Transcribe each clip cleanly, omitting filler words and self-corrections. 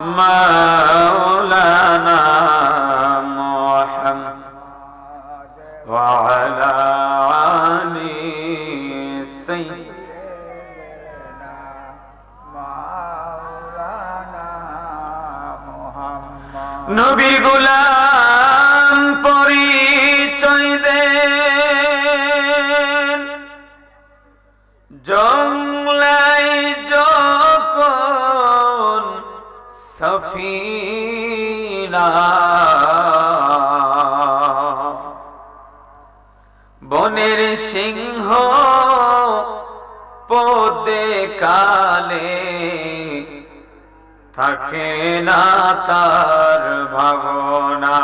مولانا محمد وعلى آل سيدنا مولانا محمد নবীর গোলাম পরিচয় দেন জংলায় যখন সফিনা বনের সিংহ পদে কালে থাকে না তার ভাবনা।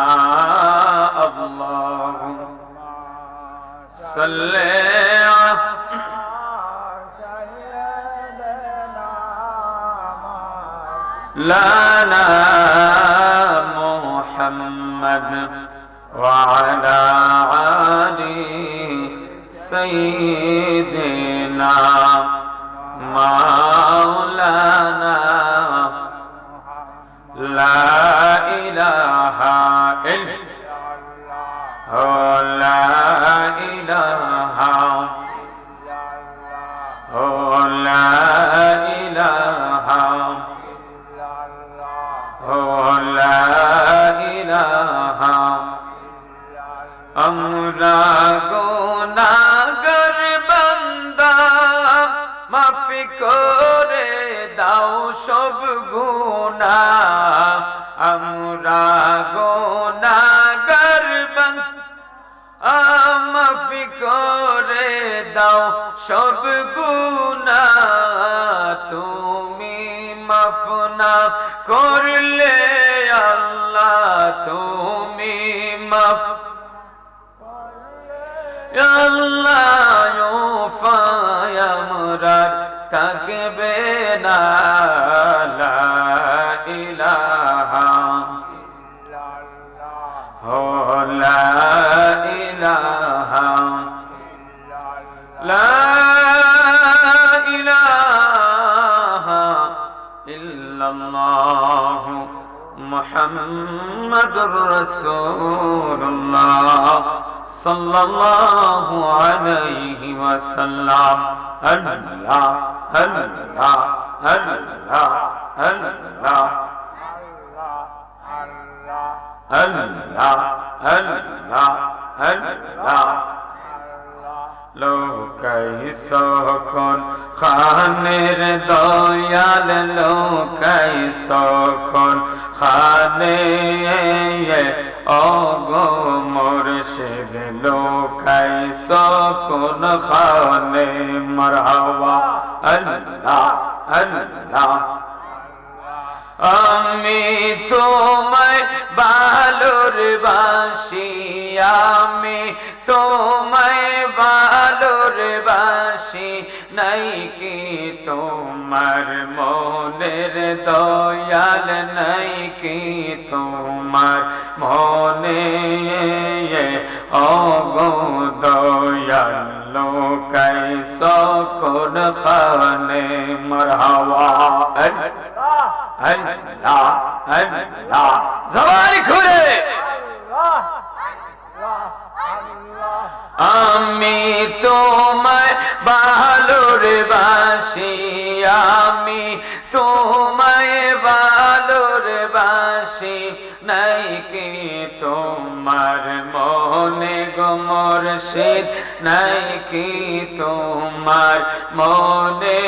আল্লাহুম্মা সাল্লি লানা মুহাম্মদ ওয়া আলা আলি সাইয়্যিদিনা মাওলানা লা ইলাহা ইল্লাল্লাহ লা ইলাহা লা ইলাহা আমরা গুনাহগার বান্দা মাফ করে দাও সব গুনাহ। আমরা গুনাহগার বান্দা মাফ করে দাও সব গুনাহ। তুমি মাফ না করলে আল্লাহ তুমি মাফ আল্লাহ উপায় আমরার থাকবে না। লা ইলাহা ইল্লাল্লাহ লা ইলাহা লা ইলাহা ইল্লাল্লাহ মুহাম্মাদুর রাসূলুল্লাহ সাল্লাল্লাহু আলাইহি ওয়াসাল্লাম। আল্লাহ আল্লাহ আল্লাহ আল্লাহ আল্লাহ আল্লাহ আল্লাহ লোকাই সখন খানের দয়াল লোকাই সখন খানে ওগো মুর্শিদ লোকাই সখন খানে মারহাবা আল্লাহ আল্লাহ। আমি তোমায় ভালোবাসি আমি তোমায় ভালোবাসি নাই কি তোমার মনের দয়াল নাই কি তোমার মনে ওগো দয়াল লোকাই সখন খানে মারহাবা আল্লাহ আল্লাহ আল্লাহ জবান খুলে আমি তোমায় ভালোবাসি আমি তোমায় ভালোবাসি নাই কি তোমার মনে গো মুর্শিদ নাই কি তোমার মনে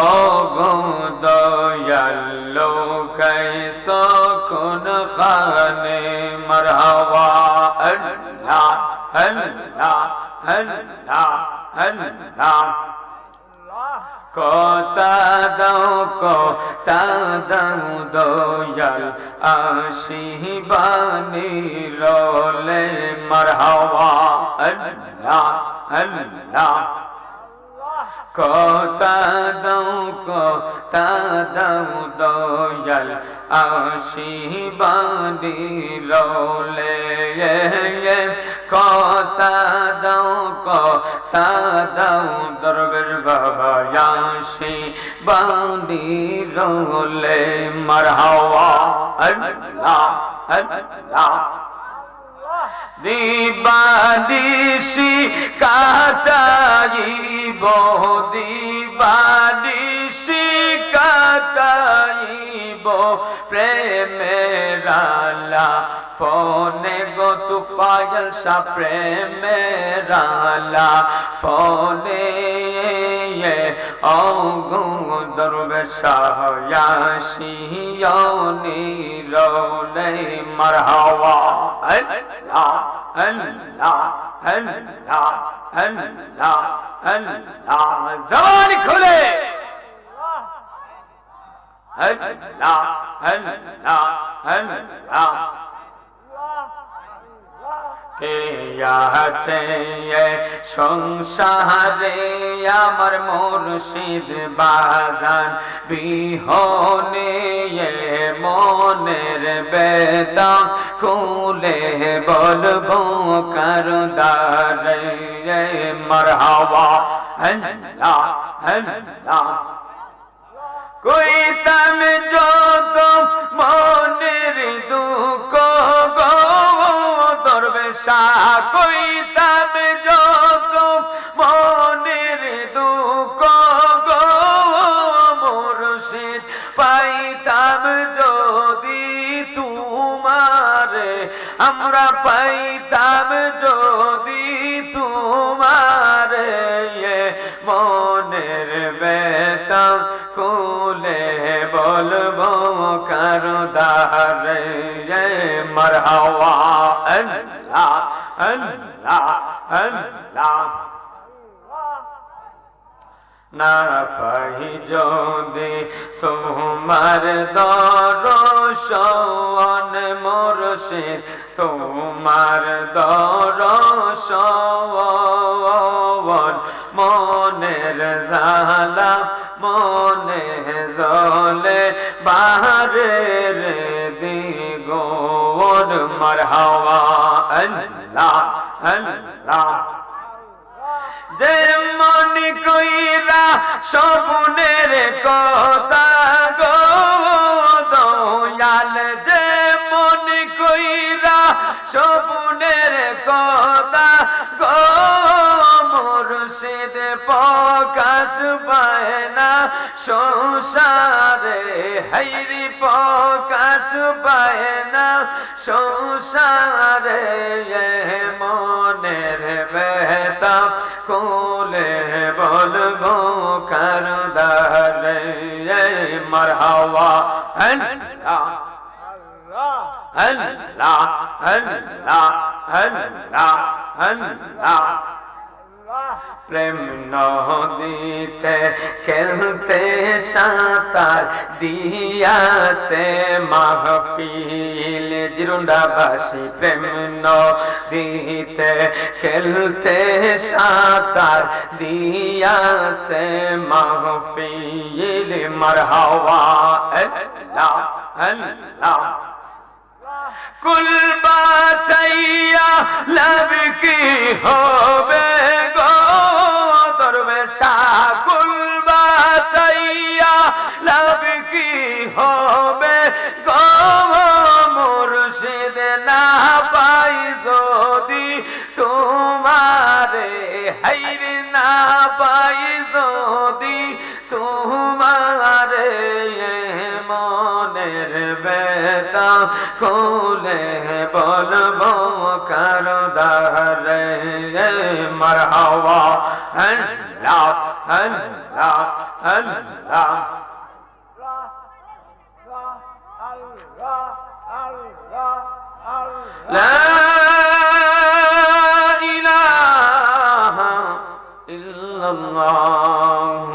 ওগো দয়াল লোকাই সখন খানে মারহাবা আল্লাহ আল্লাহ আল্লাহ আল্লাহ। কথা দাও দয়াল আশিবানি রলে মারহাবা আল্লাহ আল্লাহ। কথা দাও দয়াল আশিবানি রলে কথা দাও দরবেশ বাবা সে বানি রোলে মারহাওয়া আল্লাহ আল্লাহ দিবানিশি কাটাইব দিবানিশি কাটাইব প্রেমের আলা ফোনে গো তুফাইল সা প্রেমের আলা ফোনে ও গো দরবেশ ইয়াসিয়নি রোলে মারহাওয়া আল্লাহ আল্লাহ আল্লাহ আল্লাহ আল্লাহ জবান খুলে আল্লাহ আল্লাহ আল্লাহ কে আছে সংসারে আমার মুর্শিদ বাজান বিহনে মনের বেদা খুলে বলবো করদারে মারহাবা আল্লাহ আল্লাহ কোই তন যত মনের দুঃখ গো দরবেশা কোই তন যত মনের দুঃখ গো মুর্শিদ পাইতাম যদি তোমারে আমরা পাইতাম যদি তোমারে মনের বেতা কুলে বলবো করদারে মারহাওয়া আল্লাহ আল্লাহ আল্লাহ না পাই যদি তোমার দর্শন মুর্শিদ তোমার দর্শন মনের জালা মনে জলে বাহারে রে দিগোর মারহাওয়া আল্লাহ আল্লাহ যে মন কইরা স্বপ্নের কথা গো দয়াল যে মন কইরা স্বপ্নের কথা গো মুর্শিদ প্রকাশ পায় না সংসারে হাইরি প্রকাশ পায় না সংসারে মনের বেতা খুলে বলবো করদারে মারহাওয়া আল্লাহ আল্লাহ আল্লাহ আল্লাহ আল্লাহ প্রেম নদীতে খেলতে সাঁতার দিয়াছে মাহফিল জিরুন্ডাবাসী প্রেম নদীতে খেলতে সাঁতার দিয়াছে মাহফিল মারহাওয়া আল্লাহ আল্লাহ কুল বাঁচাইয়া লাভ কি হবে গো দরবেশা কুল বাঁচাইয়া লাভ কি হবে গো মুর্শিদ না পাই যদি তোমারে হাইরে না পাই যদি তোমারে মনের বেতা খুলে বলবো করদারে মারহাওয়া আল্লাহ আল্লাহ আল্লাহ লা ইলাহা ইল্লাল্লাহ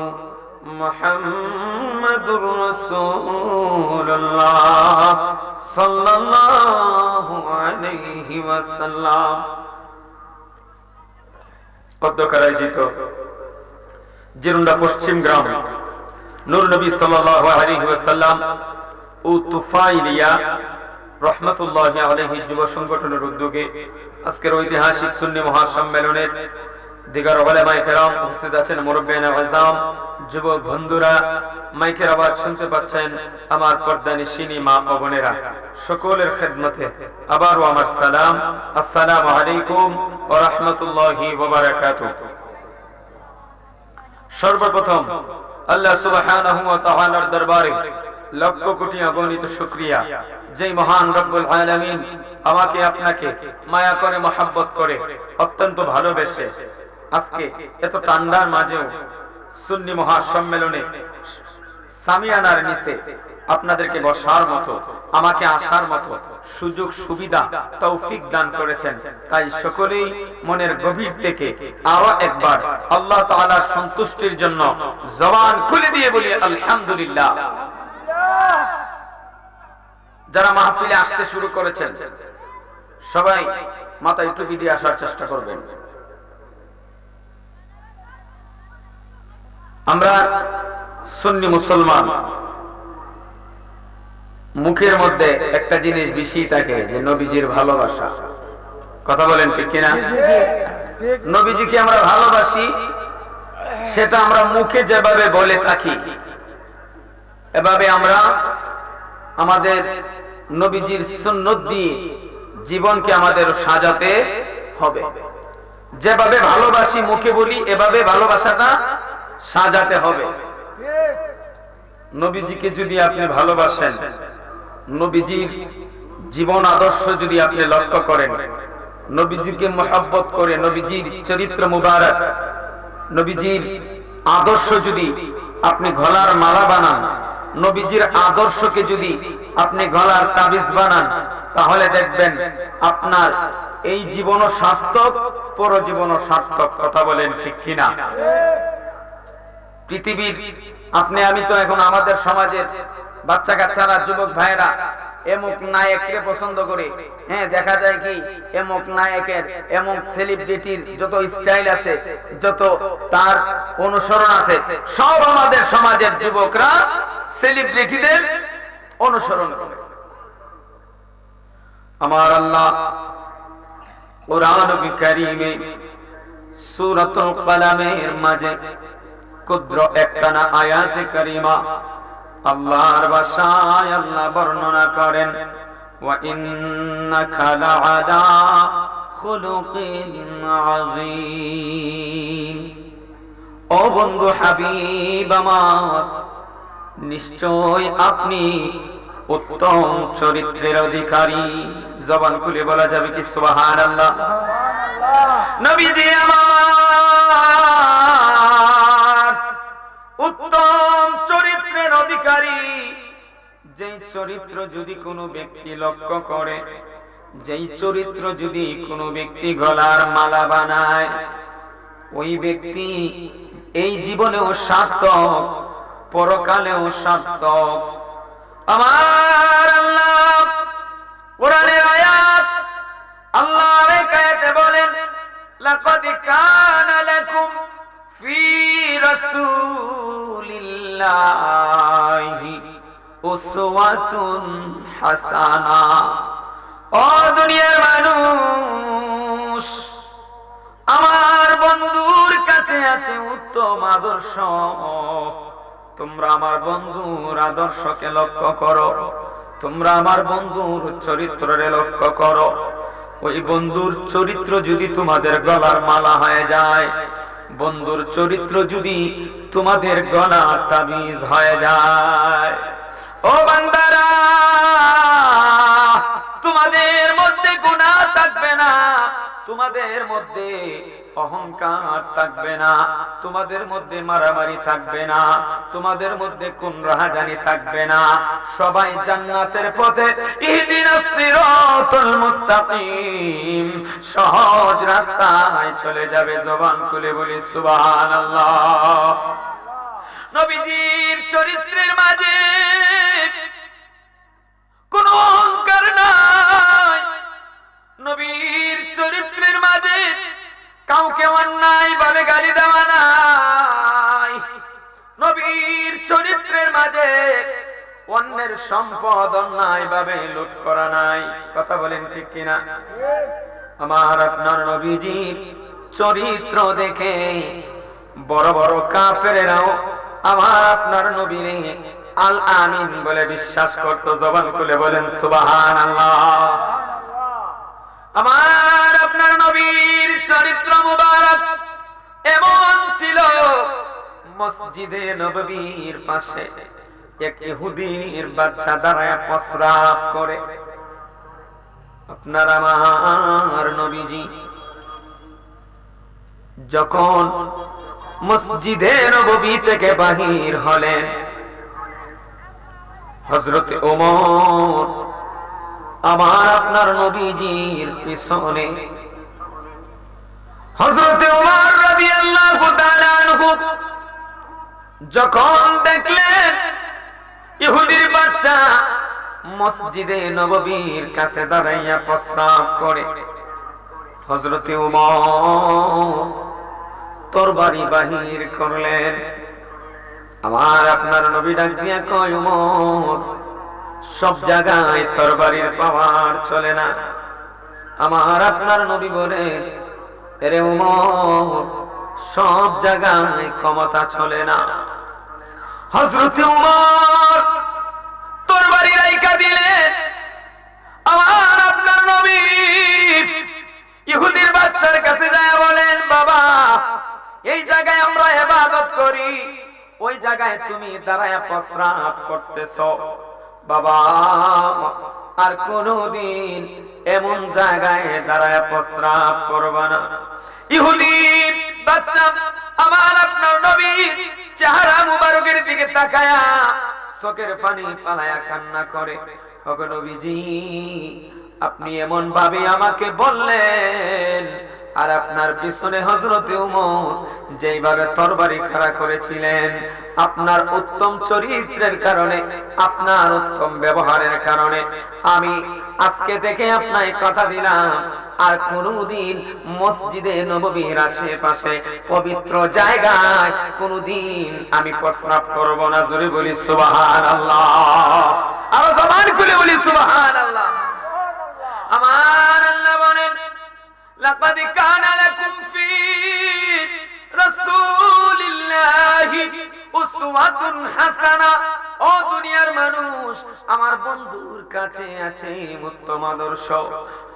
মুহাম্মাদুর রাসূলুল্লাহ সাল্লাল্লাহু আলাইহি ওয়াসাল্লাম। অধ্যকারাজিত জিরুন্ডা পশ্চিম গ্রাম নূর নবী সাল্লাল্লাহু আলাইহি ওয়াসাল্লাম ও তুফাইলিয়া রহমাতুল্লাহি আলাইহি যুব সংগঠনের উদ্যোগে আজকের ঐতিহাসিক সুন্নি মহাসম্মেলনের দিগার উলামায়ে কেরাম উপস্থিত আছেন, মুরব্বিয়ানে আযম, যুবক বন্ধুরা, মাইকের আওয়াজ শুনতে পাচ্ছেন, আমার পর্দানিশিনী মা ও বোনেরা, সকলের খেদমতে আবারও আমার সালাম, আসসালামু আলাইকুম ওয়া রাহমাতুল্লাহি ওয়া বারাকাতুহু। সর্বপ্রথম আল্লাহ সুবহানাহু ওয়া তাআলার দরবারে লক্ষ কোটি অগণিত শুকরিয়া, যেই মহান রব্বুল আলামিন আমাকে আপনাকে মায়া করে মহব্বত করে অত্যন্ত ভালোবেসে আজকে এত ঠান্ডার মাঝেও সুন্নি মহাসম্মেলনে সামিয়ানার নিচে আপনাদেরকে বসার মতো, আমাকে আসার মতো সুযোগ সুবিধা তৌফিক দান করেছেন। তাই সকলেই মনের গভীর থেকে আরো একবার আল্লাহ তাআলার সন্তুষ্টির জন্য জবান খুলে দিয়ে বলি আলহামদুলিল্লাহ। যারা মাহফিলে আসতে শুরু করেছেন সবাই মাথায় টুপি দিয়ে আসার চেষ্টা করবেন। আমরা সুন্নি মুসলমান, মুখের মধ্যে একটা জিনিস বেশি থাকে যে নবীজির ভালোবাসা। কথা বলেন ঠিক কিনা? নবীজিকে আমরা ভালোবাসি, সেটা আমরা মুখে যেভাবে বলে থাকি এভাবে আমরা আমাদের নবীজির সুন্নত দিয়ে জীবনকে আমাদের সাজাতে হবে। যেভাবে ভালোবাসি মুখে বলি, এভাবে ভালোবাসাটা সাজাতে হবে। নবীজিকে যদি আপনি ভালোবাসেন, নবীজির জীবন আদর্শ যদি আপনি লক্ষ্য করেন, নবীজিকে মহব্বত করে নবীজির চরিত্র মুবারক, নবীজির আদর্শ যদি আপনি গলার মালা বানান, নবীজির আদর্শকে যদি আপনি গলার তাবিজ বানান, তাহলে দেখবেন আপনার এই জীবনও সার্থক, পরজীবনও সার্থক। কথা বলেন ঠিক কিনা? পৃথিবীর আপনি আমি তো এখন আমাদের সমাজের বাচ্চা কাচ্চারা, যুবক ভাইরা এমুক নায়ককে পছন্দ করে। হ্যাঁ, দেখা যায় কি এমুক নায়কের, এমুক সেলিব্রিটির যত স্টাইল আছে, যত তার অনুসরণ আছে, সব আমাদের সমাজের যুবকরা সেলিব্রিটিদের অনুসরণ করে। আমার আল্লাহ কোরআনুল কারীমে সূরাতুল কলামের মাঝে ক্ষুদ্র একখানা আয়াতে কারিমা আল্লাহর ভাষায় আল্লাহ বর্ণনা করেন, ওয়া ইন্নাকা লাআলা খুলুকিন আযীম। ও বন্ধু হাবিব আমার, নিশ্চয় আপনি উত্তম চরিত্রের অধিকারী। জবান খুলে বলা যাবে কি সুবহানাল্লাহ? নবীজি আমার উত্তম চরিত্রের অধিকারী। যেই চরিত্র যদি কোনো ব্যক্তি লক্ষ্য করে, যেই চরিত্র যদি কোনো ব্যক্তি গলার মালা বানায়, ওই ব্যক্তি এই জীবনেও সার্থক, পরকালেও সার্থক। আমার আল্লাহ কোরআনের আয়াত, আল্লাহর আয়াতে বলেন, লাকাদ কানা লাকুম ফি রাসূলিল্লাহি উসওয়াতুন হাসানা। ও দুনিয়ার মানুষ, আমার বন্ধুর কাছে আছে উত্তম আদর্শ। তোমরা আমার বন্ধুর আদর্শকে লক্ষ্য করো, তোমরা আমার বন্ধুর চরিত্রকে লক্ষ্য করো। ওই বন্ধুর চরিত্র যদি তোমাদের গলার মালা হয়ে যায়, বন্ধুর চরিত্র যদি তোমাদের গলার তাবিজ হয়ে যায়, ও বান্দারা, তোমাদের মধ্যে গুনাহ থাকবে না, তোমাদের মধ্যে অহংকার থাকবে না, তোমাদের মধ্যে মারামারি থাকবে না, তোমাদের মধ্যে কোন রাহাজানি থাকবে না। সবাই জান্নাতের পথে ইহদিনাস সিরাতাল মুস্তাকিম, সহজ রাস্তায় চলে যাবে। জবান খুলে বলি সুবহানাল্লাহ। নবীজির চরিত্রের মাঝে কোনো অহংকার নাই, নবীর চরিত্রের মাঝে কাউকে অন্যায় ভাবে গালি দেওয়া নাই, নবীর চরিত্রের মাঝে অন্যের সম্পদ অন্যায় ভাবে লুট করা নাই। কথা বলেন ঠিক কিনা? আমার আপনার নবীজির চরিত্র দেখে বড় বড় কাফেরেরাও আমার আপনার নবীরে আল আমিন বলে বিশ্বাস করত। জবান খুলে বলেন সুবহানাল্লাহ। আমার আপনার নবীর চরিত্র মুবারক এমন ছিল, মসজিদে নববীর পাশে এক ইহুদির বাচ্চা দাঁড়ায় প্রস্রাব করে। আপনার আমার নবীজি যখন মসজিদে নববী থেকে বাহির হলেন, হযরত ওমর আমার আপনার নবীজির পিছনে, হযরত ওমর রাদিয়াল্লাহু তাআলা আনহু যখন দেখলেন ইহুদির বাচ্চা মসজিদে নববীর কাছে দাঁড়াইয়া প্রস্রাব করে, হযরত ওমর তরবারি বাহির করলেন। আমার আপনার নবী ডাক দিয়া কয়, ওমর সব জায়গায় তরবারির পাওয়ার চলে না। আমার আপনার নবী বলে, আরে ওমর সব জায়গায় ক্ষমতা চলে না। হযরত ওমর তরবারি রাইখা দিলেন। আমার আপনার নবী ইহুদির বাচ্চার কাছে যায় বলেন, বাবা এই জায়গায় আমরা ইবাদত করি, ওই জায়গায় তুমি দাঁড়ায় প্রস্রাব করতেছো, বাবা আর কোনদিন এমন জায়গায় দাঁড়ায় প্রস্রাব করবা না। ইহুদি বাচ্চা আমার আপনার নবীর চেহারা মুবারকের দিকে তাকায়া চোখের পানি ফালায়া কান্না করে, ওগো নবীজি আপনি এমন ভাবে আমাকে বললেন, আর আপনার পিছনে হযরত ওমর যেইভাবে তরবারি খাড়া করেছিলেন, আপনার উত্তম চরিত্রের কারণে, আপনার উত্তম ব্যবহারের কারণে আমি আজকে থেকে আপনাকে কথা দিলাম, আর কোনদিন মসজিদে নববীর আশেপাশে পবিত্র জায়গায় কোনদিন আমি প্রস্রাব করব না। জোরে বলি সুবহানাল্লাহ, আর জবান খুলে বলি সুবহানাল্লাহ। আমার আল্লাহ বলেন, লাকাদ কানা লাকুম ফি রাসূলিল্লাহি উসওয়াতুন হাসানা। ও দুনিয়ার মানুষ, আমার বন্ধুর কাছে আছে উত্তম আদর্শ,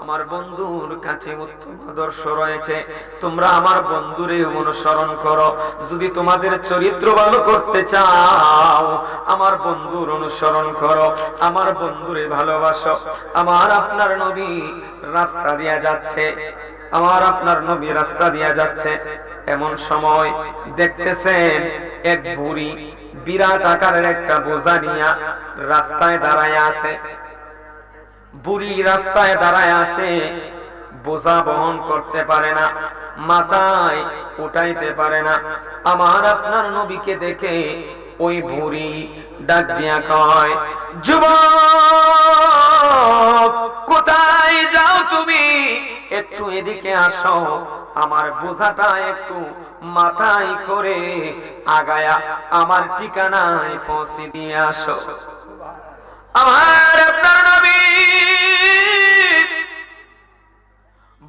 আমার বন্ধুর কাছে উত্তম আদর্শ রয়েছে, তোমরা আমার বন্ধুরে অনুসরণ করো। যদি তোমাদের চরিত্র ভালো করতে চাও, আমার বন্ধুর অনুসরণ করো, আমার বন্ধুরে ভালোবাসো। আমার আপনার নবী রাস্তা দিয়া যাচ্ছে, আমার আপনার নবী রাস্তা দিয়া যাচ্ছে, এমন সময় দেখতেছেন এক বুড়ি বিরাট আকারের একটা বোঝা নিয়া রাস্তায় দাঁড়ায় আছে। বুড়ি রাস্তায় দাঁড়ায় আছে, বোঝা বহন করতে পারে না, মাথায় উঠাইতে পারে না। আমার আপনার নবীকে দেখে ওই বুড়ি ডাক দিয়া কয়, যুবক কোথায় যাও তুমি, একটু এদিকে আসো, আমার বোঝাটা একটু মাথায় করে আগায়া আমার ঠিকানায় পৌঁছে দিয়ে আসো। আমার আপনার নবী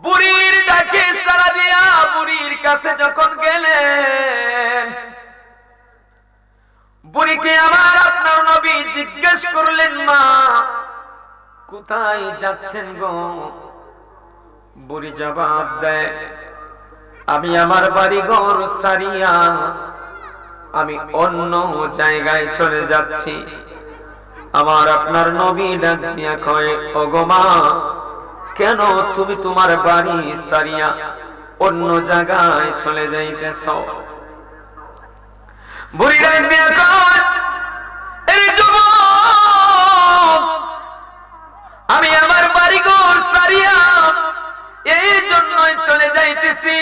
বুড়ির ডাকে সাড়া দিয়া বুড়ির কাছে যখন গেলেন, বুড়িকে আমার আপনার নবী জিজ্ঞেস করলেন, মা কোথায় যাচ্ছেন গো? বুড়ি জবাব দেয়, আমি আমার বাড়ি ঘর সারিয়া আমি অন্য জায়গায় চলে যাচ্ছি। আমার আপনার নবী ডাক দিয়া কয়, ওগো মা কেন তুমি তোমার বাড়ি সারিয়া অন্য জায়গায় চলে যাইতেছ? বুড়ি ডাক দিয়া কয়, এই যুবক আমি আমার বাড়ি ঘর সারিয়া এই জন্যই চলে যাইতেছি,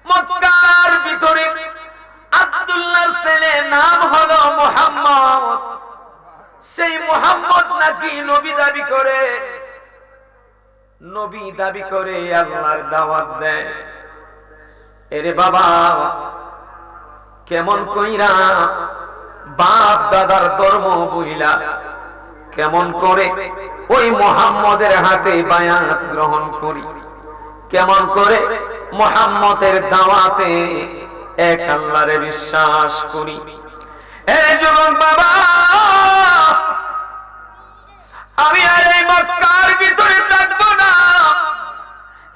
মক্কার ভিতরে আব্দুল্লাহর ছেলে নাম হলো মুহাম্মদ, সেই মুহাম্মদ নাকি নবী দাবি করে, নবী দাবি করে আল্লাহর দাওয়াত দেয়। এরে বাবা কেমন কইরা বাপ দাদার ধর্ম বইলা কেমন করে ওই মুহাম্মদের হাতে বায়াত গ্রহণ করি, কেমন করে মুহাম্মদের দাওয়াতে এক আল্লাহরে বিশ্বাস করি। এই যুবক বাবা, আমি আর এই মক্কার ভিতরে থাকবো না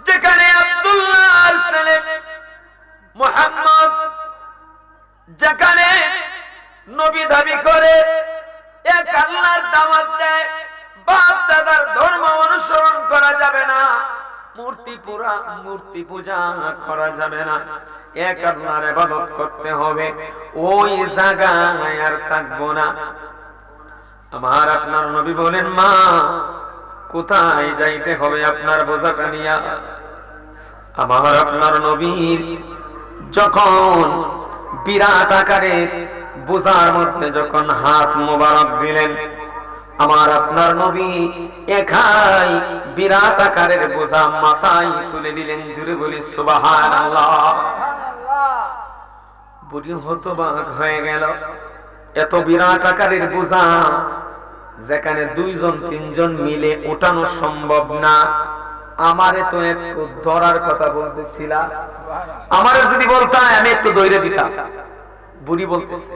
যেখানে আব্দুল্লাহর ছেলে মুহাম্মদ যেখানে নবী দাবি করে, এক আল্লাহর দাওয়াত দেয়, বাপ দাদার ধর্ম অনুসরণ করা যাবে না, মূর্তি পূজা করা যাবে না, এক আল্লাহর ইবাদত করতে হবে, ওই জায়গায় আর থাকবো না। আমার আপনার নবী বলেন, মা কোথায় যাইতে হবে আপনার বোঝাটা নিয়া? আমার আপনার নবীর যখন বিরাট আকারের বোঝার মধ্যে যখন হাত মোবারক দিলেন, আমার আপনার নবী একাই বিরাট আকারের বোঝা মাথায় তুলে দিলেন। জুড়ে বলি সুবহানাল্লাহ। বুড়ি হতবাক হয়ে গেল, এত বিরাট আকারের বোঝা যেখানে দুইজন তিনজন মিলে ওঠানো সম্ভব না, আমারে তো একটু ধরার কথা বলতেছিলা, আমারে যদি বলতা আমি একটু দৌড়ে দিতাম। বুড়ি বলতেছে,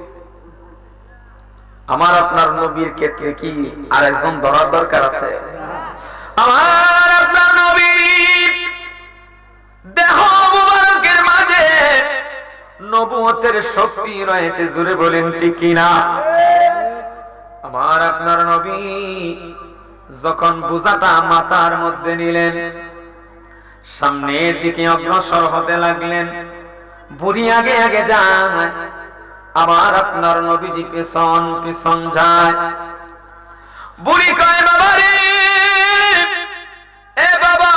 আমার আপনার নবীর ক্ষেত্রে কি আর একজন ধরার দরকার আছে? আমার আপনার নবীর দেহ মুবারকের মাঝে নবুয়তের শক্তি রয়েছে। জোরে বলেন ঠিক কিনা? আমার আপনার নবী যখন বোঝাটা মাথার মধ্যে নিলেন, সামনের দিকে অগ্রসর হতে লাগলেন। বুড়ি আগে আগে যায়, আমার আপনার নবীজি পেছন পেছন যায়। বুড়ি কয়, বাবা রে, এ বাবা,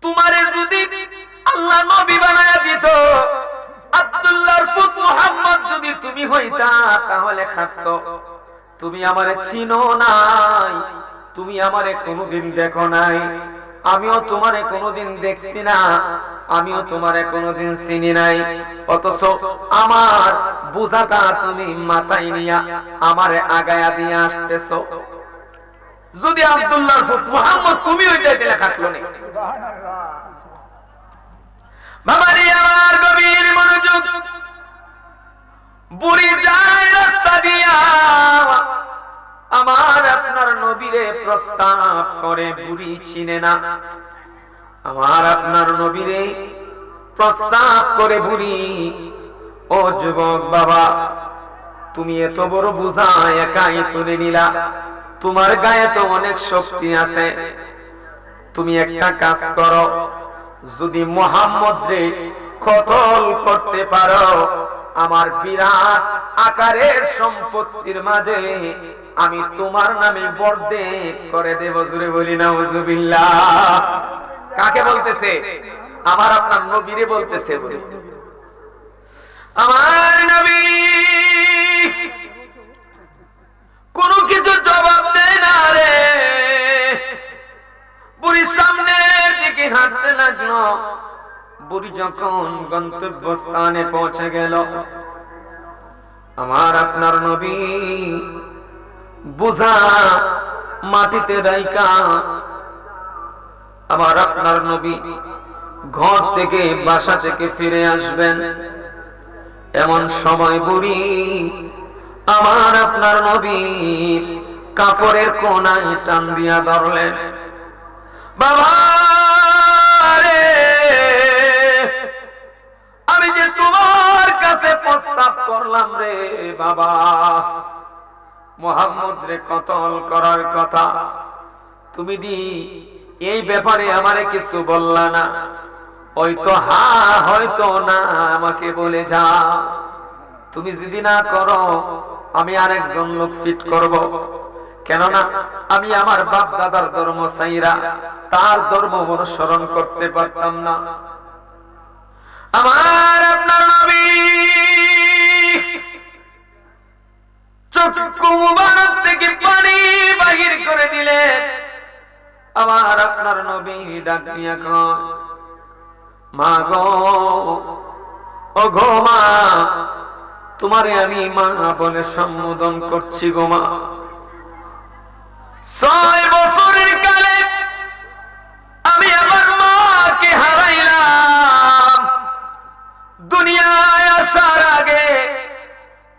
তোমারে যদি আল্লাহ নবী বানায়া দিত, আব্দুল্লাহর পুত মুহাম্মদ যদি তুমি হইতা, তাহলে খাটতো। তুমি আমারে চিনো নাই, তুমি আমারে কোনোদিন দেখো নাই, আমিও তোমারে কোনোদিন দেখছি না, আমিও তোমারে কোনোদিন চিনি নাই, অথচ আমার বোঝাটা তুমি মাথায় নিয়া আমারে আগায়া দিয়ে আসতেছো। যদি আব্দুল্লাহর পুত মুহাম্মদ তুমি হইতে দিলে খাটলো না। বাবারে আমার গভীর মনোযোগ। বুড়ি যায় রাস্তা দিয়া, আমার আপনার নবীরে প্রস্তাব করে। বুড়ি চিনে না, আমার আপনার নবীরে প্রস্তাব করে। বুড়ি, ও যুবক বাবা, তুমি এত বড় বোঝা একাই তুলে নিলা, তোমার গায়ে তো অনেক শক্তি আছে, তুমি একটা কাজ করো, যদি মুহাম্মদ রে কতল করতে পারো, আমার বিরাট আকারের সম্পত্তির মাঝে আমি তোমার নামে বরদেক করে দেব। জোরে বলি নাউজুবিল্লাহ। কাকে বলতেছে? আমার আপনার নবীরে বলতেছে। আমার নবী কোন কিছু জবাব দেয় না রে। বুড়ির সামনের দিকে হাঁটতে লাগলো। বুড়ি যখন গন্তব্যস্থানে পৌঁছে গেল, আমার আপনার নবী বোঝা মাটিতে রাইখা, আমার আপনার নবী ঘর থেকে বাসা থেকে ফিরে আসবেন। এমন সময় বুড়ি আমার আপনার নবীর কাপড়ের কোনায় টান দিয়া ধরলেন। বাবা রে, আমি যে তোমার কাছে প্রস্তাব করলাম রে বাবা, মুহাম্মদ রে কতল করার কথা, তুমি দি এই ব্যাপারে আমারে কিছু বললা না, হয়তো হ্যাঁ হয়তো না আমাকে বলে যা। তুমি যদি না করো আমি আরেকজন লোক ফিট করব, কেননা আমি আমার বাপ দাদার ধর্ম ছাইরা তার ধর্ম অনুসরণ করতে পারতাম না। আমার আপনার নবী চক্ষু মুবারক থেকে পানি বাহির করে দিলেন। আমার আপনার নবী ডাক দিয়া কয়, মা গো, ও গো মা, তোমারে আমি মা বলে সম্বোধন করছি গো মা। 6 বছরের কালে আমি আমার মাকে হারাইলাম। দুনিয়ায় আসার আগে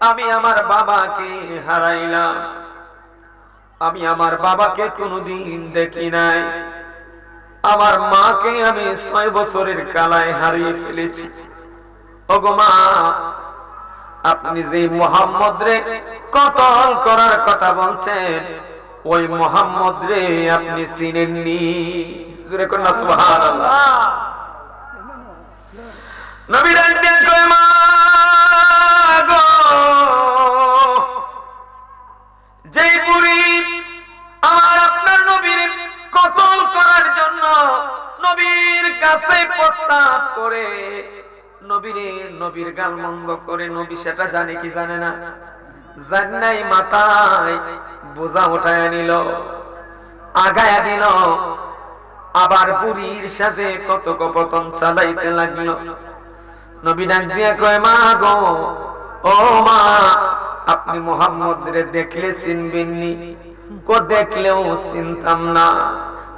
আমি আমার বাবাকে হারাইলাম, আমি আমার বাবাকে কোনোদিন দেখি নাই, আমার মাকে আমি 6 বছরের কালায় হারিয়ে ফেলেছি। ওগো মা, আপনি যে মুহাম্মদ রে কতল করার কথা বলছেন, ওই মুহাম্মদ রে আপনি চিনেননি। জোরে কোন না সুবহানাল্লাহ। নবী ডাক দিয়ে কয়, মা গো, যেই বুড়ি আমার আপনার নবীর কতল করার জন্য নবীর কাছে প্রস্তাব করে, নবীর গাল মন্দ করে, নবী সেটা জানে কি জানে না? জান্নাই মাথায় বোঝা উঠায় নিল, আগায়া দিল, আবার বুড়ির সাথে কত কপতন চালাইতে লাগলো। নবী ডাক দিয়া কয়, মা গো, ও মা, আপনি মুহাম্মদ রে দেখলে চিনবেননি? কো দেখলেও চিনতাম না,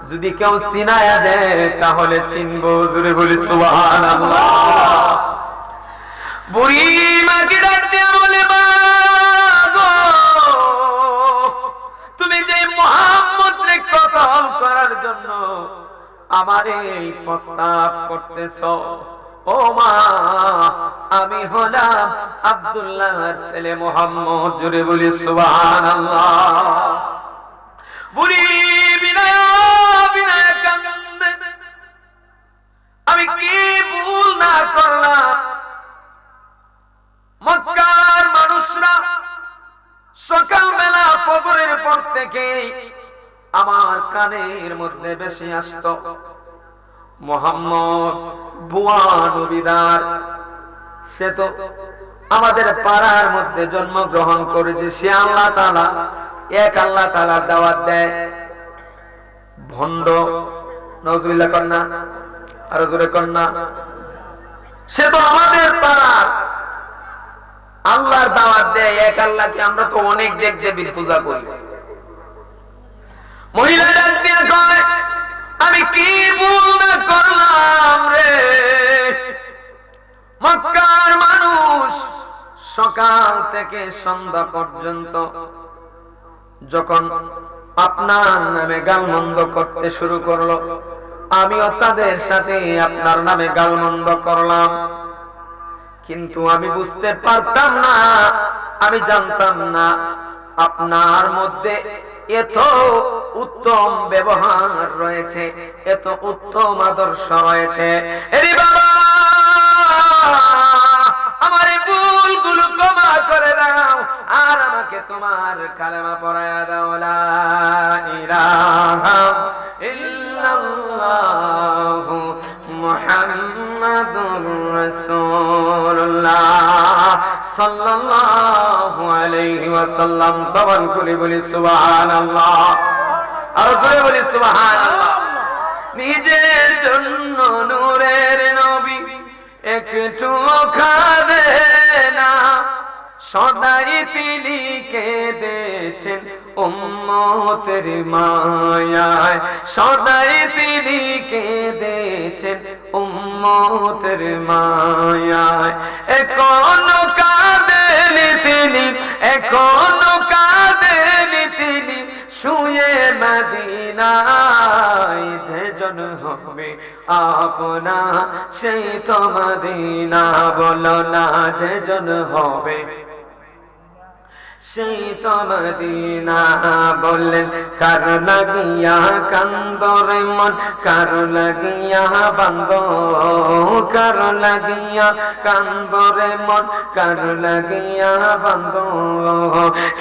যদি কেউ চিনায়া দেয় তাহলে চিনবো। জোরে বলি সুবহানাল্লাহ। বুড়ি মাকে ডাক দিয়া বলে, মা গো, তুমি যে মুহাম্মদ রে কতল করার জন্য আমারে প্রস্তাব করতেছো, ও মা, আমি হলাম আব্দুল্লাহর ছেলে মুহাম্মদ। জোরে বলি সুবহানাল্লাহ। বুড়ি বিনয়া বিনয়া কান্দে, আমি কি ভুল না করলাম? মক্কার মানুষরা সকালবেলা ফজরের পর থেকে আমার কানের মধ্যে বেশি আসতো, মুহাম্মদ বুয়া নবীদার, সে তো আমাদের পাড়ার মধ্যে জন্মগ্রহণ করেছে, সে আল্লাহ তাআলা, এক আল্লাহ তাআলার দাওয়াত দেয়। ভণ্ড, নাউজুবিল্লাহ কন্যা, আর জোরে কন্যা, সে তো আমাদের পাড়ার আল্লাহর দাওয়াত দেয় এক আল্লাহকে। আমরা তো অনেক দেব দেবীর পূজা করি। মহিলা ডাক দিয়ে কয়, আমি কি ভুল না করলাম রে? মক্কার মানুষ সকাল থেকে সন্ধ্যা পর্যন্ত যখন আপনার নামে গালমন্দ করতে শুরু করলো, আমিও তাদের সাথে আপনার নামে গালমন্দ করলাম, কিন্তু আমি বুঝতে পারতাম না, আমি জানতাম না আপনার মধ্যে এত উত্তম ব্যবহার রয়েছে, এত উত্তম আদর্শ রয়েছে। এরে বাবা, আমার এই ভুলগুলো ক্ষমা করে দাও, আর আমাকে তোমার কালেমা পড়ায়া দাও, লা ইলাহা ইল্লাল্লাহু মুহাম্মাদুর রাসূলুল্লাহ সাল্লাল্লাহু আলাইহি ওয়াসাল্লাম। জবান খুলে বলি সুবহানাল্লাহ, আর জোরে বলি সুবহানাল্লাহ। নিজের জন্য নূরের নবী একটু খাবে না, সদাই তিনি কেঁদেছেন উম্মতের মায়ায়, সদাই তিনি কেঁদেছেন উম্মতের মায়ায়। এখনো কাঁদেন তিনি, এখনো কাঁদেন তিনি, শুয়ে মদিনায়। যেজন হবে আপনা সেই তো মদিনা, বলো না, যেজন হবে সেই তো মদিনা। বললেন, কার লাগিয়া কান্দরে মন, কার লাগিয়া বান্দ, কার লাগিয়া কান্দরে মন, কার লাগিয়া বান্দ,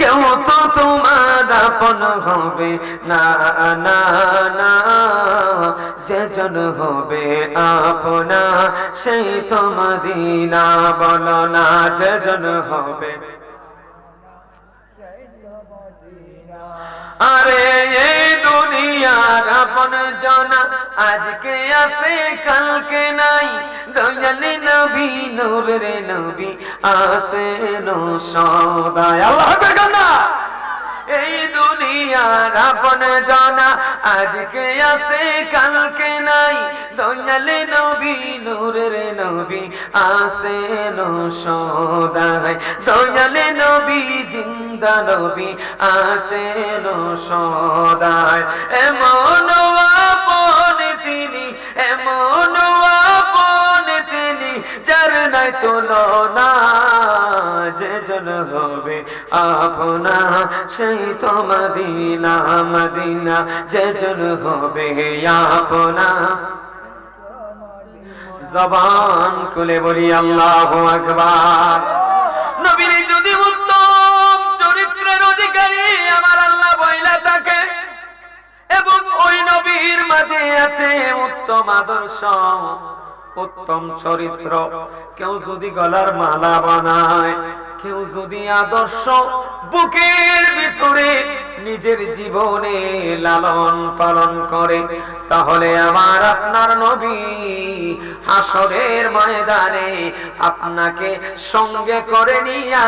কেউ তো তোমার আপন হবে না, না না, যেজন হবে আপনা সেই তো মদিনা, বলো না, যেজন হবে। আরে এই দুনিয়ার আপন জনা আজকে আছে কালকে নাই, দয়ালি নবী নূরের নবী আসেন সদাই। আল্লাহু আকবার। এই দুনিয়া দুনিয়ার আপন জানা আজকে আছে কালকে নাই দয়ালে নবী নূরের নবী আসেন সদাই দয়ালে নবী জিন্দা নবী আছেন সদাই এমন আপন তিনি এমন আপন তিনি যার নাই তুলনা যেজন হবে আপনা সেই তো মদিনা মদিনা যেজন হবে আপনা জবান খুলে বলি আল্লাহু আকবার নবীর যদি উত্তম চরিত্রের অধিকারী আমার আল্লাহ বইলা থাকে এবং ওই নবীর মাঝে আছে উত্তম আদর্শ উত্তম চরিত্র কেউ যদি গলার মালা বানায় কেউ যদি আদর্শ বুকের ভিতরে নিজের জীবনে লালন পালন করে তাহলে আমার আপনার নবী হাসরের ময়দানে আপনাকে সঙ্গে করে নিয়া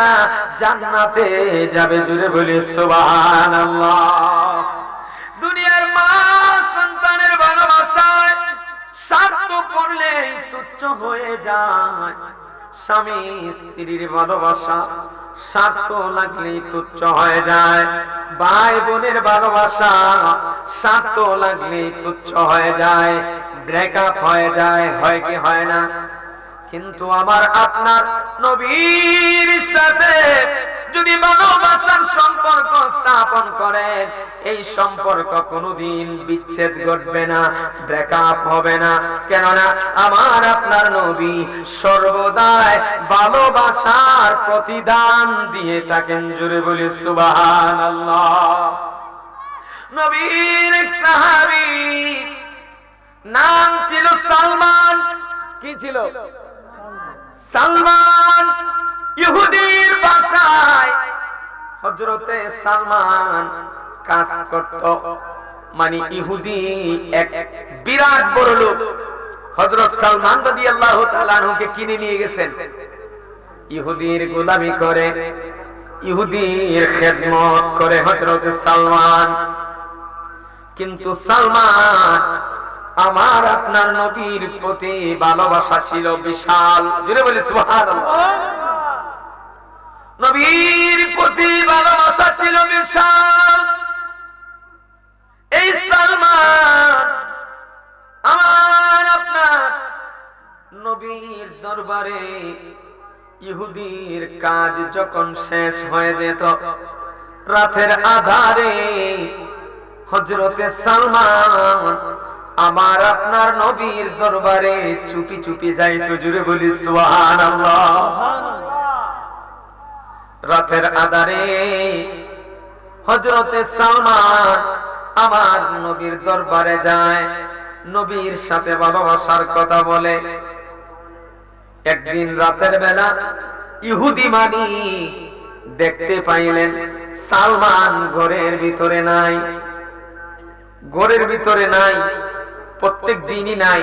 জান্নাতে যাবে জুড়ে বলি সুবহানাল্লাহ দুনিয়ার মা সন্তানের ভালোবাসায় স্বার্থ করলেই তুচ্ছ হয়ে যায় স্বামী স্ত্রীর ভালোবাসা স্বার্থ লাগলেই তুচ্ছ হয়ে যায় ভাই বোনের ভালোবাসা স্বার্থ লাগলেই তুচ্ছ হয়ে যায় ব্রেকআপ হয়ে যায় হয় কি হয় না কিন্তু আমার আপনার নবীর সাথে যদি ভালোবাসার সম্পর্ক স্থাপন করেন এই সম্পর্ক কোনোদিন বিচ্ছেদ ঘটবে না ব্রেকআপ হবে না কেননা আমার আপনার নবী সর্বদাই ভালোবাসার প্রতিদান দিয়ে থাকেন জোরে বলি সুবহানাল্লাহ নবীর এক সাহাবী নাম ছিল সালমান কি ছিল সালমান ইহুদির বাসায় হযরতে সালমান কাজ করত মানে ইহুদি এক বিরাট বড় লোক হযরত সালমান রাদিয়াল্লাহু তাআলা আনহুকে কিনে নিয়ে গেছেন ইহুদির গোলামি করে ইহুদির খেদমত করে হযরত সালমান কিন্তু সালমান আমার আপনার নবীর প্রতি ভালোবাসা ছিল বিশাল জোরে বলি সুবহানাল্লাহ নবীর প্রতি ভালোবাসা ছিল বিশাল এই সালমান আমার আপনার নবীর দরবারে ইহুদির কাজ যখন শেষ হয়ে যেত রাতের আধারে হযরতে সালমান আমার আপনার নবীর দরবারে চুপি চুপি যাইতো জুড়ে বলি সুবহানাল্লাহ রাতের আধারে হযরতে সালমান আমার নবীর দরবারে যায় নবীর সাথে ভালোবাসার কথা বলে একদিন রাতের বেলা ইহুদি মানি দেখতে পাইলেন সালমান ঘরের ভিতরে নাই ঘরের ভিতরে নাই প্রত্যেক দিনই নাই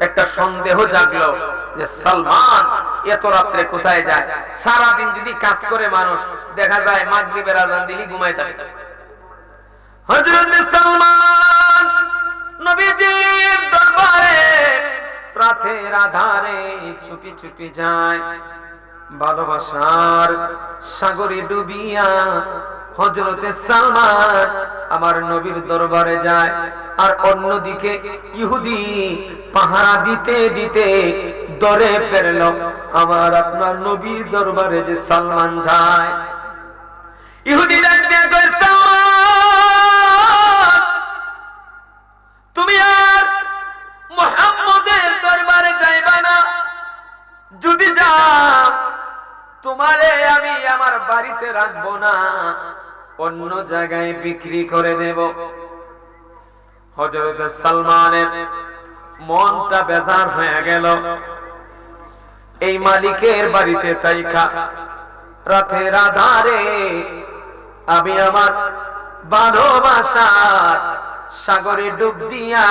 একটা সন্দেহ জাগলো যে সালমান এত রাত্রে কোথায় যায় সারা দিন যদি কাজ করে মানুষ দেখা যায় মাগরিবের আযান দিলি ঘুমায় থাকে হযরত সালমান নবীজির দরবারে রাতের আধারে চুপি চুপি যায় ভালোবাসার সাগরে ডুবিয়া হযরতে সালমান আমার নবীর দরবারে যায় আর অন্যদিকে ইহুদি পাহারা দিতে দিতে দরে পেরল আমার আপনার নবীর দরবারে যে সালমান যায় ইহুদি ডাক দিয়ে কয় সালমান তুমি আর মুহাম্মদের দরবারে যাইবা না যদি যাও তোমারে আমি আমার বাড়িতে রাখবো না অন্য জায়গায় বিক্রি করে দেব হযরত সালমানের মনটা বেজার হয়ে গেল এই মালিকের বাড়িতে তাইকা রাতের আধারে আমি আমার ভালোবাসার সাগরে ডুব দিয়া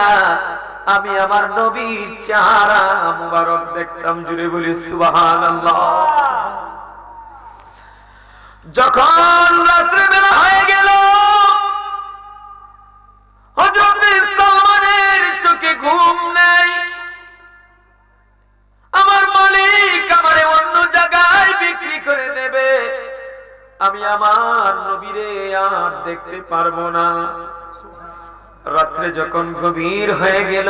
আমি আমার নবীর চেহারা মুবারক দেখতাম জুড়ে বলি সুবহানাল্লাহ যখন রাত্রে বেলা হয়ে গেল আর দেখতে পারবো না। রাত্রে যখন গভীর হয়ে গেল,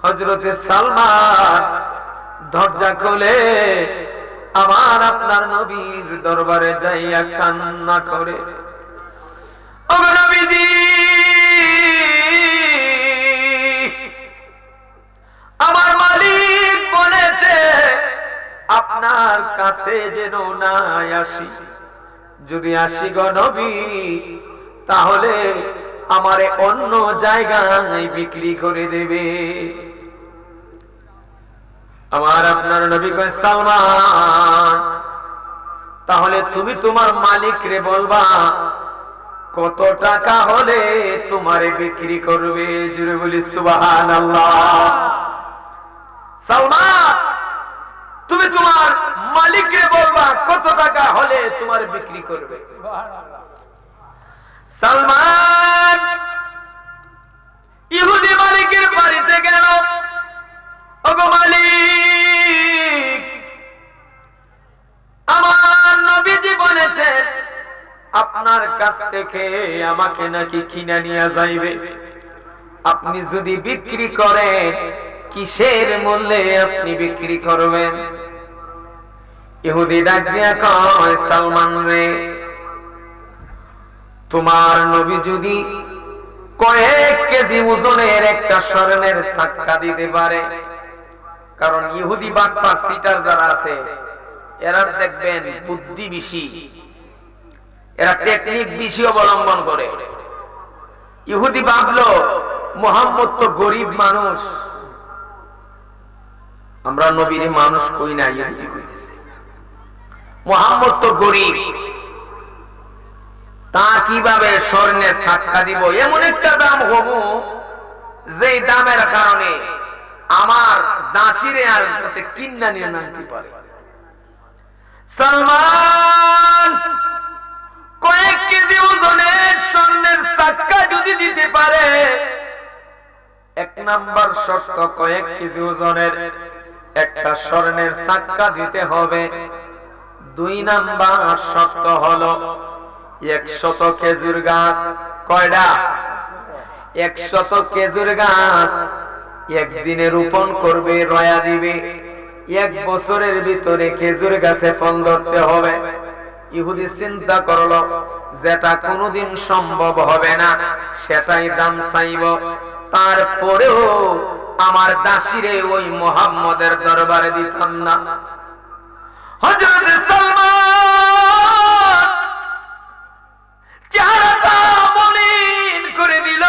হযরতে সালমান দরজা খুলে আমার আপনার নবীর দরবারে যাইয়া কান্না করে, ও নবীজি, আমার মালিক বলেছে আপনার কাছে যেন না আসি, যদি আসি গো নবী তাহলে আমারে অন্য জায়গায় বিক্রি করে দেবে। আমার আপনার নবী কয়, সালমান তাহলে তুমি তোমার মালিক রে বলবা কত টাকা হলে তোমারে বিক্রি করবে। জুড়ে বলি সুবহানাল্লাহ। সালমান তুমি তোমার মালিককে বলবা কত টাকা হলে তোমার বিক্রি করবে। সালমান ইহুদি মালিকের বাড়িতে গেল, ওগো মালিক, আমার নবীজি বলেছেন আপনার কাছ থেকে আমাকে নাকি কিনে নিয়ে যাইবে, আপনি যদি বিক্রি করেন কিসের মূল্যে আপনি বিক্রি করবেন? ইহুদি ডাক দিয়া কয়, সালমান রে, তোমার নবী যদি কয়েক কেজি ওজনের একটা স্বর্ণের সাক্কা দিতে পারে, কারণ ইহুদি বাদশা সিটার যারা আছে এরা দেখবেন বুদ্ধি বেশি, এরা টেকনিক বেশি অবলম্বন করে। ইহুদি ভাবলো মুহাম্মদ তো গরিব মানুষ, আমরা নবীর মানুষ কই না, ইহুদি কইতেছে মুহাম্মদ তো গরিব, তা কিভাবে স্বর্ণের সাক্কা দিব, এমন একটা দাম হবো যে দামের কারণে আমার দাসীরে আর কিন্না নিয়ে নামতে পারে। সালমান কয়েক কেজি ওজনের স্বর্ণের সাক্কা যদি দিতে পারে, এক নাম্বার শর্ত কয়েক কেজি ওজনের একটা স্বর্ণের সাক্কা দিতে হবে। 2 নাম্বার শর্ত হলো 100 খেজুর গাছ, কয়টা? 100 খেজুর গাছ একদিনে রোপণ করবে, রয়া দিবে, 1 বছরের ভিতরে খেজুর গাছে ফল ধরতে হবে। ইহুদি চিন্তা করলো যেটা কোনোদিন সম্ভব হবে না সেটাই দাম চাইব, তারপরেও আমার দাসীরে ওই মুহাম্মদের দরবারে দিতাম না। হযরত সালমান চেহারাটা মলিন করে দিল,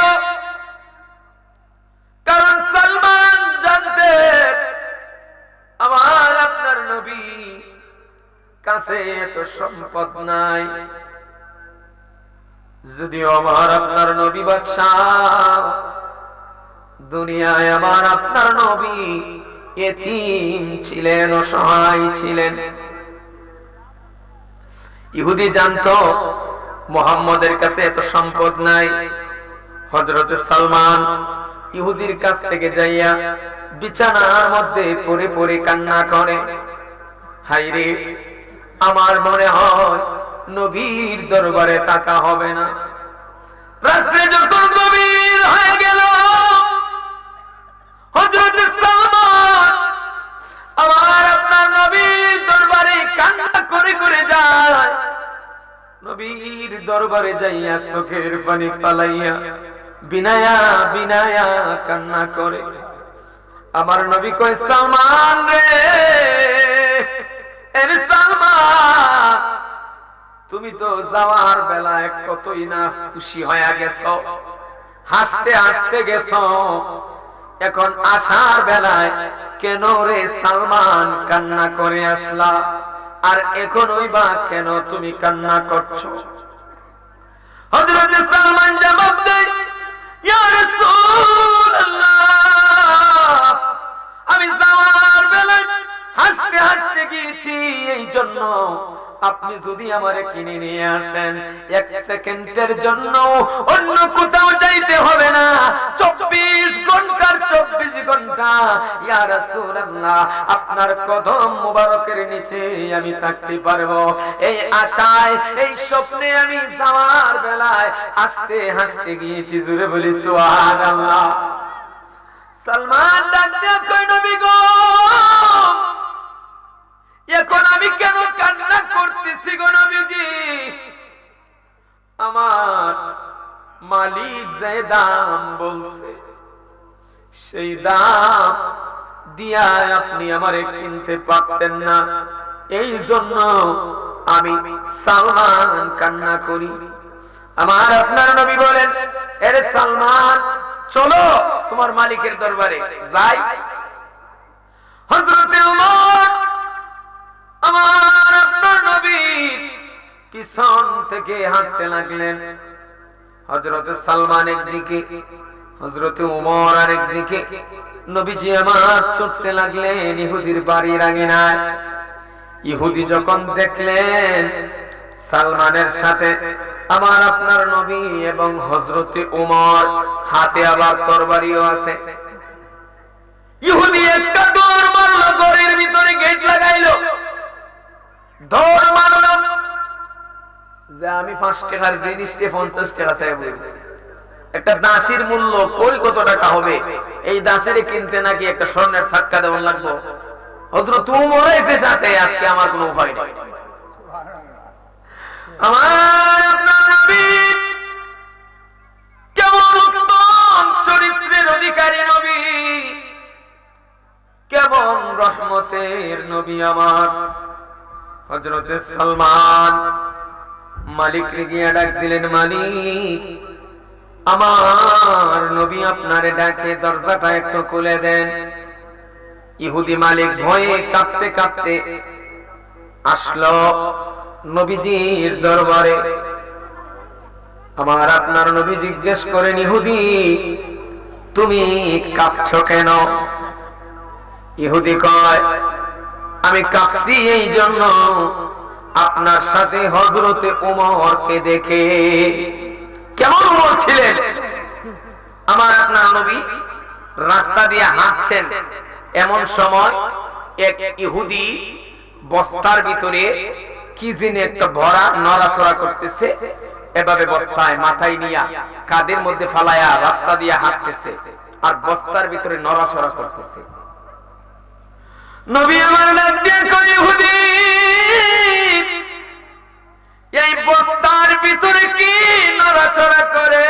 কারণ সালমান জানতেন আমার আপনার নবী কাছে এত সম্পদ নাই। যদিও আমার আপনার নবী বাদশাহ, দুনিয়ায় আমার আপনার নবী এতিম ছিলেন, অসহায় ছিলেন। ইহুদি জানতো মুহাম্মদের কাছে এত সম্পদ নাই। হযরত সালমান ইহুদির কাছ থেকে যাইয়া বিছানার মধ্যে পড়ে পড়ে কান্না করে, হায়রে আমার মনে হয় নবীর দরবারে টাকা হবে না। রাত্রে যখন গভীর হয়ে গেল, হযরত সালমান আমার আপনার নবীর দরবারে কান্না করে করে যায়। নবীর দরবারে যাইয়া চোখের পানি পালাইয়া বিনায়া বিনায়া কান্না করে। আমার নবী কয়, সালমান রে, এর সালমান, তুমি তো যাওয়ার বেলায় কতই না খুশি হয়ে গেছো, হাসতে হাসতে গেছো, এখন আসার বেলায় কেন রে সালমান কান্না করে আসলা, আর এখন ওই বা কেন তুমি কান্না করছো? হযরত সালমান জবাব দেয়, ইয়া রাসূলুল্লাহ, আমি যাওয়ার বেলায় হাসতে হাসতে গিয়েছি, এই জন্য আপনি যদি আমারে কিনে নিয়ে আসেন, এক সেকেন্ডের জন্য অন্য কোথাও যাইতে হবে না, 24 ঘন্টার 24 ঘন্টা ইয়া রাসূলুল্লাহ আপনার কদম মোবারকের নিচে আমি থাকতে পারবো। এই আশায়, এই স্বপ্নে আমি যাওয়ার বেলায় হাসতে হাসতে গিয়েছি। জোরে বলি সুবহানাল্লাহ। সালমান ডাক দিয়ে কই, নবী গো, এখন আমি কেন কান্না করতেছি গো নবীজি? আমার মালিক যে দাম বলছে, সেই দাম দিয়া আপনি আমারে কিনতে পারতেন না, এই জন্য আমি সালমান কান্না করি। আমার আপনার নবী বলেন, এরে সালমান চলো তোমার মালিকের দরবারে যাই। হযরত ওমর আমার আপনার নবী পিছন থেকে হাঁটতে লাগলেন। হযরত সালমান একদিকে, হযরত ওমর আরেকদিকে। নবীজি আমার চলতে লাগলেন ইহুদির বাড়ির আঙিনায়। ইহুদি যখন দেখলেন সালমানের সাথে আমার আপনার নবী এবং হযরত ওমর, হাতে আবার তরবারিও আছে, ইহুদি একটা দৌড় মারলো, ঘরের ভিতরে গেট লাগাইলো, দৌড় মারলো যে আমি 5 টাকার জিনিসকে 50 টাকা চাই বলছি। একটা দাসীর মূল্য কই কত টাকা হবে, এই দাসের কিনতে নাকি একটা স্বর্ণের ছাক্কা দেওয়া লাগবে। হযরত ওমর এসে সাথে, আজকে আমার কোনো উপায় নেই। আমার আপনার নবী কেমন উত্তম চরিত্রের অধিকারী নবী, কেমন রহমতের নবী আমার হযরত সালমান। মালিক রে গিয়ে ডাক দিলেন, মালিক আমার নবী আপনারে ডাকে, দরজাটা একটু খুলে দেন। ইহুদি মালিক ভয়ে কাঁপতে কাঁপতে আসলো নবীজির দরবারে। আমার আপনার নবী জিজ্ঞেস করেন, ইহুদি তুমি কাঁপছো কেন? ইহুদি কয়, আমি কাঁপছি এই জন্য আপনার সাথে হযরতে ওমরকে দেখে। কেমন ওমর ছিলেন? আমার আপনার নবী রাস্তা দিয়ে হাঁটছেন, এমন সময় এক ইহুদি বস্তার ভিতরে কি জিনিস একটা ভরা নড়াচড়া করতেছে, এভাবে বস্তায় মাথায় নিয়া কাঁধের মধ্যে ফালায়া রাস্তা দিয়ে হাঁটতেছে আর বস্তার ভিতরে নড়াচড়া করতেছে। নবী আমার ডাক দিয়ে কয়, ইহুদি এই বস্তার ভিতরে কি নড়াচড়া করে,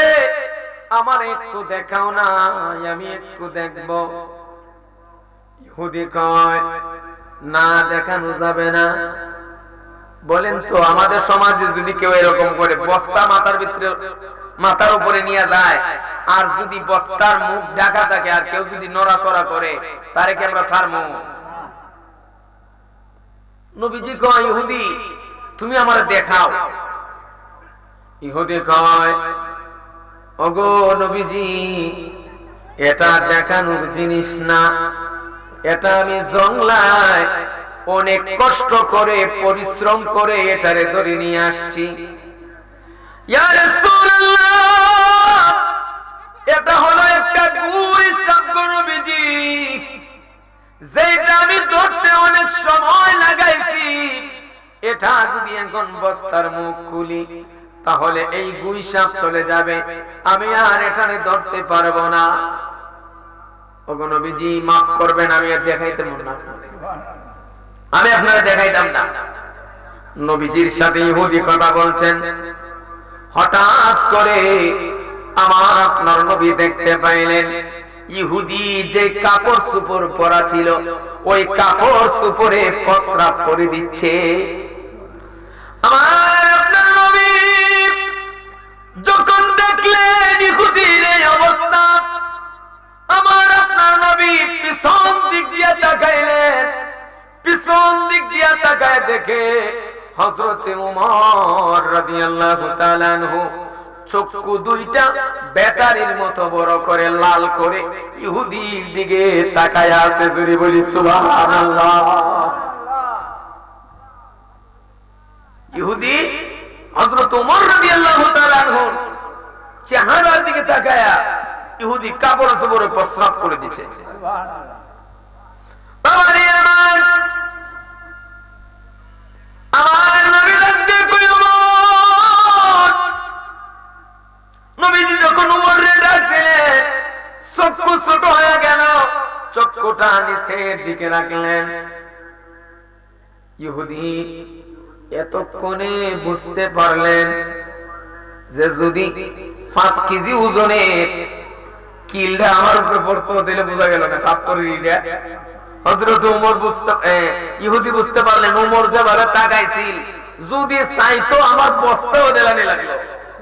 আমার একটু দেখাও না, আমি একটু দেখব। ইহুদি কয়, না দেখানো যাবে না। বলেন তো আমাদের সমাজে যদি কেউ এরকম করে বস্তা মাথার ভিতরে, মাথার উপরে নিয়ে যায়, আর যদি বস্তার মুখ ঢাকা থাকে আর কেউ যদি নড়াচড়া করে, তারে কি আমরা ছাড়বো? নবীজি কয়, ইহুদি তুমি আমার দেখাও। ইহুদি কয়, ওগো নবীজি এটা দেখানোর জিনিস না, এটা আমি জংলায় অনেক কষ্ট করে পরিশ্রম করে এটারে ধরে নিয়ে আসছি। ইয়া রাসূলুল্লাহ এটা হলো একটা গুই সাপ নবীজি, যেটা আমি ধরতে অনেক সময় লাগাইছি। এটা যদি এখন বস্তার মুখ খুলি তাহলে এই গুই সাপ চলে যাবে, আমি আর এটারে ধরতে পারবো না। ওগো নবীজি মাফ করবেন, আমি আর দেখাইতে মন না, আমি আপনারা দেখাইতাম না। নবীজির সাথে ইহুদি কথা বলছেন, হঠাৎ করে আমার আপনার নবী দেখতে পাইলেন ইহুদি যে কাপড় সুপর পরা ছিল ওই কাপড় সুপরে প্রস্রাব করে দিচ্ছে। আমার আপনার নবী যখন দেখলেন ইহুদির এই অবস্থা, আমার আপনার নবী পিছন দিক দিয়ে তাকাইলেন। পিছন দিক দিয়ে তাকায় দেখে হযরতে ওমর রাদিয়াল্লাহু তাআলা আনহু চক্ষু দুইটা ব্যাটারির মতো বড় করে লাল করে ইহুদির দিকে তাকায় আছে। জোরে বলি সুবহানাল্লাহ। ইহুদি হযরত ওমর রাদিয়াল্লাহু তাআলা আনহুর চেহারার দিকে তাকায়া ইহুদি কাপড় চোপড়ে প্রস্রাব করে দিয়েছে। বাবারে আমার নবী লাগতে কই ওমর, নবীজি যখন ওমরে ডাক দিলেন চক্ষু ছোট হয়ে গেল, চক্ষুটা নিচের দিকে রাখলেন। ইহুদি এতক্ষণে বুঝতে পারলেন যে যদি 5 কেজি ওজনের কিলটা আমার উপরে পড়তো দিলে বোঝা গেল না ফাত্তরিটা। হযরত ওমর ইহুদি বুঝতে পারলেন ওমর যেভাবে তাকাইছিল যদি চাইতো আমার বস্তাও দেলানি লাগলো।